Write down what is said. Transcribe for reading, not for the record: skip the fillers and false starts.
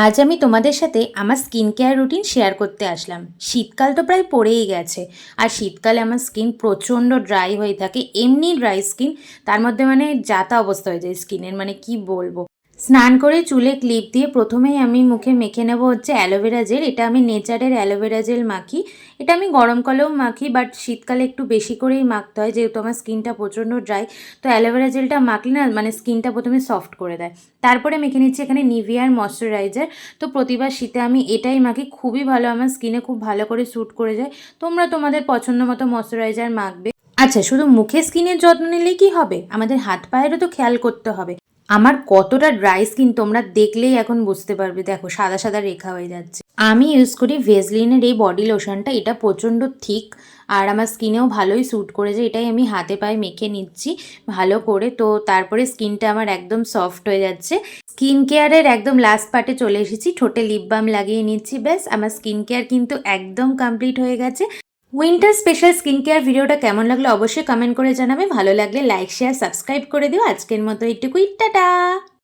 আজ আমি তোমাদের সাথে আমার স্কিন কেয়ার রুটিন শেয়ার করতে আসলাম। শীতকাল তো প্রায় পড়েই গেছে, আর শীতকালে আমার স্কিন প্রচণ্ড ড্রাই হয়ে থাকে, এমনি ড্রাই স্কিন, তার মধ্যে মানে যাতা অবস্থা হয়ে যায় স্কিনের, মানে কি বলবো। স্নান করে চুলে ক্লিপ দিয়ে প্রথমেই আমি মুখে মেখে নেব হচ্ছে অ্যালোভেরা জেল। এটা আমি নেচারের অ্যালোভেরা জেল মাখি। এটা আমি গরমকালেও মাখি, বাট শীতকালে একটু বেশি করেই মাখতে হয়, যেহেতু আমার স্কিনটা প্রচণ্ড ড্রাই। তো অ্যালোভেরা জেলটা মাখলে না মানে স্কিনটা প্রথমে সফট করে দেয়। তারপরে মেখে নিচ্ছি এখানে নিভিয়ার ময়শ্চারাইজার। তো প্রতিবার শীতে আমি এটাই মাখি, খুবই ভালো, আমার স্কিনে খুব ভালো করে স্যুট করে যায়। তোমরা তোমাদের পছন্দ মতো ময়শ্চারাইজার মাখবে। আচ্ছা, শুধু মুখে স্কিনের যত্ন নিলেই কি হবে, আমাদের হাত পায়েরও তো খেয়াল করতে হবে। আমার কতটা ড্রাই স্কিন তোমরা দেখলেই এখন বুঝতে পারবে, দেখো সাদা সাদা রেখা হয়ে যাচ্ছে। আমি ইউজ করি ভেজলিনের এই বডি লোশনটা, এটা প্রচণ্ড থিক আর আমার স্কিনেও ভালোই স্যুট করেছে। এটাই আমি হাতে পায়ে মেখে নিচ্ছি ভালো করে। তো তারপরে স্কিনটা আমার একদম সফট হয়ে যাচ্ছে। স্কিন কেয়ারের একদম লাস্ট পার্টে চলে এসেছি, ঠোঁটে লিপ বাম লাগিয়ে নিচ্ছি, ব্যাস আমার স্কিন কেয়ার কিন্তু একদম কমপ্লিট হয়ে গেছে। উইন্টার স্পেশাল স্কিন কেয়ার ভিডিওটা কেমন লাগলো অবশ্যই কমেন্ট করে জানাবে। ভালো লাগলে লাইক শেয়ার সাবস্ক্রাইব করে দিও। আজকের মতো এইটুকুই, টাটা।